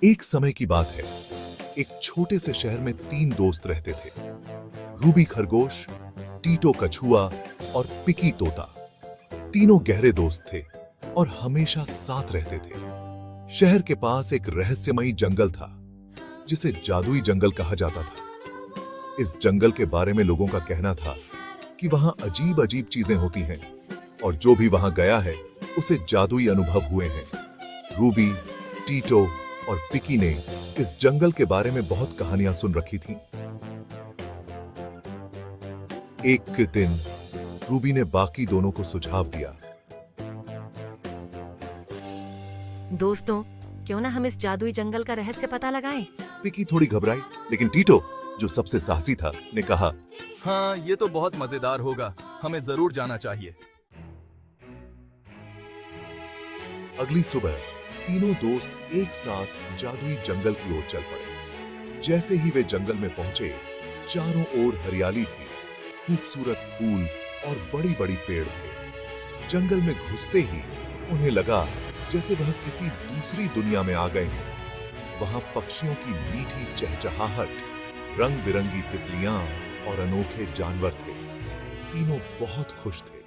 एक समय की बात है। एक छोटे से शहर में 3 दोस्त रहते थे। रूबी खरगोश, टीटो कछुआ और पिकी तोता। तीनों गहरे दोस्त थे और हमेशा साथ रहते थे। शहर के पास एक रहस्यमयी जंगल था जिसे जादुई जंगल कहा जाता था। इस जंगल के बारे में लोगों का कहना था कि वहां अजीब अजीब चीजें होती हैं और जो भी वहां गया है उसे जादुई अनुभव हुए हैं। रूबी, टीटो और पिकी ने इस जंगल के बारे में बहुत कहानियां सुन रखी थीं। एक दिन रूबी ने बाकी दोनों को सुझाव दिया। दोस्तों, क्यों ना हम इस जादुई जंगल का रहस्य पता लगाएं? पिकी थोड़ी घबराई, लेकिन टीटो, जो सबसे साहसी था, ने कहा, हाँ, ये तो बहुत मजेदार होगा। हमें जरूर जाना चाहिए। अगली सुबह तीनों दोस्त एक साथ जादुई जंगल की ओर चल पड़े। जैसे ही वे जंगल में पहुंचे, चारों ओर हरियाली थी, खूबसूरत फूल और बड़ी-बड़ी पेड़ थे। जंगल में घुसते ही उन्हें लगा जैसे वह किसी दूसरी दुनिया में आ गए हैं। वहां पक्षियों की मीठी चहचहाहट, रंग-बिरंगी तितलियां और अनोखे जानवर थे। तीनों बहुत खुश थे।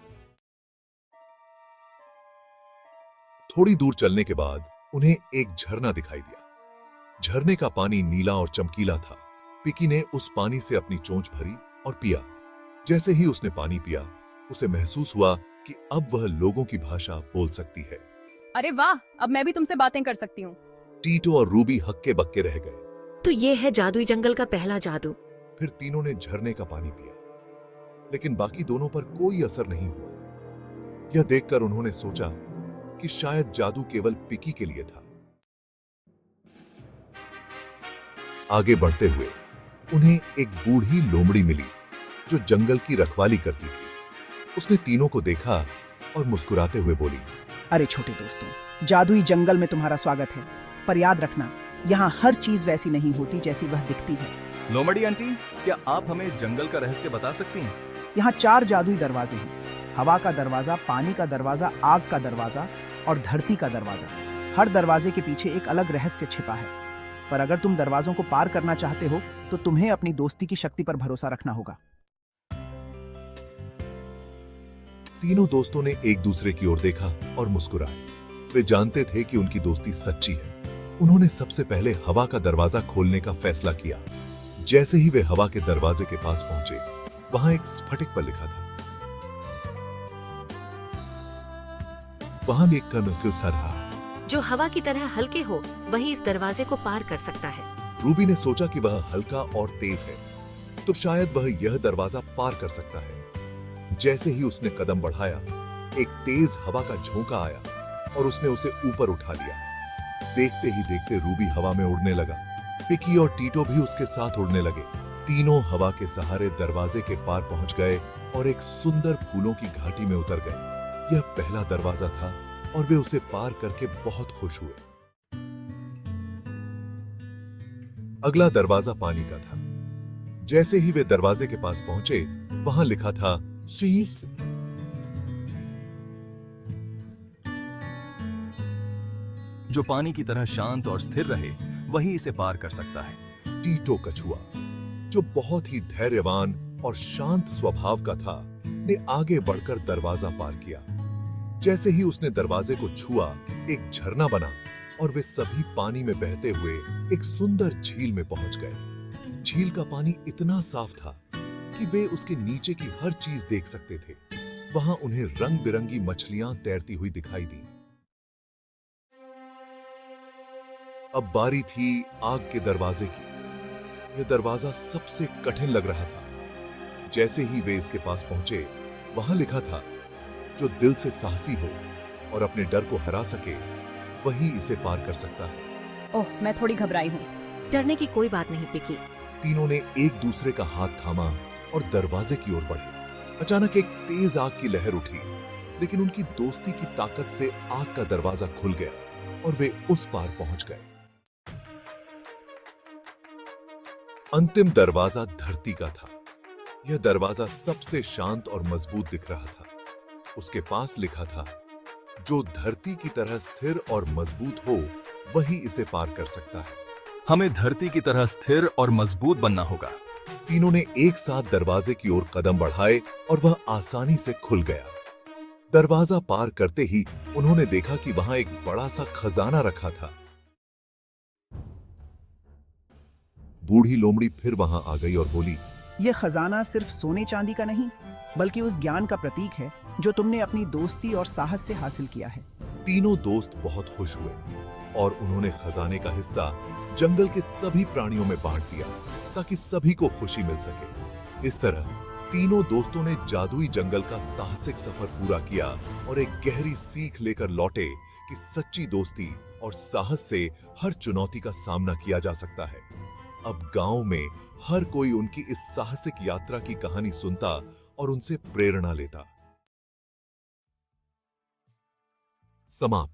थोड़ी दूर चलने के बाद उन्हें एक झरना दिखाई दिया। झरने का पानी नीला और चमकीला था। पिकी ने उस पानी से अपनी चोंच भरी और पिया। जैसे ही उसने पानी पिया, उसे महसूस हुआ कि अब वह लोगों की भाषा बोल सकती है। अरे वाह, अब मैं भी तुमसे बातें कर सकती हूँ। टीटो और रूबी हक्के बक्के रह गए। तो ये है जादुई जंगल का पहला जादू। फिर तीनों ने झरने का पानी पिया, लेकिन बाकी दोनों पर कोई असर नहीं हुआ। यह देखकर उन्होंने सोचा कि शायद जादू केवल पिकी के लिए था। आगे बढ़ते हुए उन्हें एक बूढ़ी लोमड़ी मिली जो जंगल की रखवाली करती थी। उसने तीनों को देखा और मुस्कुराते हुए बोली, अरे छोटे दोस्तों, जादुई जंगल में तुम्हारा स्वागत है। पर याद रखना, यहाँ हर चीज वैसी नहीं होती जैसी वह दिखती है। लोमड़ी आंटी, क्या आप हमें जंगल का रहस्य बता सकती हैं? यहाँ 4 जादुई दरवाजे हैं। हवा का दरवाजा, पानी का दरवाजा, आग का दरवाजा और धरती का दरवाजा। हर दरवाजे के पीछे एक अलग रहस्य छिपा है। पर अगर तुम दरवाजों को पार करना चाहते हो तो तुम्हें अपनी दोस्ती की शक्ति पर भरोसा रखना होगा। तीनों दोस्तों ने एक दूसरे की ओर देखा और मुस्कुराए। वे जानते थे कि उनकी दोस्ती सच्ची है। उन्होंने सबसे पहले हवा का दरवाजा खोलने का फैसला किया। जैसे ही वे हवा के दरवाजे के पास पहुंचे, वहां एक स्फटिक पर लिखा था, वहां एक कण सा रहा। जो हवा की तरह हल्के हो, वही इस दरवाजे को पार कर सकता है। रूबी ने सोचा कि वह हल्का और तेज है, तो शायद वह यह दरवाजा पार कर सकता है। जैसे ही उसने कदम बढ़ाया, एक तेज हवा का झोंका आया और उसने उसे ऊपर उठा लिया। देखते ही देखते रूबी हवा में उड़ने लगा। पिकी और टीटो भी उसके साथ उड़ने लगे। तीनों हवा के सहारे दरवाजे के पार पहुंच गए और एक सुंदर फूलों की घाटी में उतर गए। यह पहला दरवाजा था और वे उसे पार करके बहुत खुश हुए। अगला दरवाजा पानी का था। जैसे ही वे दरवाजे के पास पहुंचे, वहां लिखा था, शीश। जो पानी की तरह शांत और स्थिर रहे, वही इसे पार कर सकता है। टीटो कछुआ, जो बहुत ही धैर्यवान और शांत स्वभाव का था, ने आगे बढ़कर दरवाजा पार किया। जैसे ही उसने दरवाजे को छुआ, एक झरना बना और वे सभी पानी में बहते हुए एक सुंदर झील में पहुंच गए। झील का पानी इतना साफ था कि वे उसके नीचे की हर चीज देख सकते थे। वहां उन्हें रंग बिरंगी मछलियां तैरती हुई दिखाई दी। अब बारी थी आग के दरवाजे की। यह दरवाजा सबसे कठिन लग रहा था। जैसे ही वे इसके पास पहुंचे, वहां लिखा था, जो दिल से साहसी हो और अपने डर को हरा सके, वही इसे पार कर सकता है। ओह, मैं थोड़ी घबराई हूँ। डरने की कोई बात नहीं पिकी। तीनों ने एक दूसरे का हाथ थामा और दरवाजे की ओर बढ़े। अचानक एक तेज आग की लहर उठी, लेकिन उनकी दोस्ती की ताकत से आग का दरवाजा खुल गया और वे उस पार पहुंच गए। अंतिम दरवाजा धरती का था। यह दरवाजा सबसे शांत और मजबूत दिख रहा था। उसके पास लिखा था, जो धरती की तरह स्थिर और मजबूत हो, वही इसे पार कर सकता है। हमें धरती की तरह स्थिर और मजबूत बनना होगा। तीनों ने एक साथ दरवाजे की ओर कदम बढ़ाए और वह आसानी से खुल गया। दरवाजा पार करते ही उन्होंने देखा कि वहां एक बड़ा सा खजाना रखा था। बूढ़ी लोमड़ी फिर वहां आ गई और बोली, यह खजाना सिर्फ सोने चांदी का नहीं, बल्कि उस ज्ञान का प्रतीक है जो तुमने अपनी दोस्ती और साहस से हासिल किया है। तीनों दोस्त बहुत खुश हुए और उन्होंने खजाने का हिस्सा जंगल के सभी प्राणियों में बांट दिया ताकि सभी को खुशी मिल सके। इस तरह तीनों दोस्तों ने जादुई जंगल का साहसिक सफर पूरा किया और एक गहरी सीख लेकर लौटे कि सच्ची दोस्ती और साहस से हर चुनौती का सामना किया जा सकता है। अब गांव में हर कोई उनकी इस साहसिक यात्रा की कहानी सुनता और उनसे प्रेरणा लेता। समाप्त।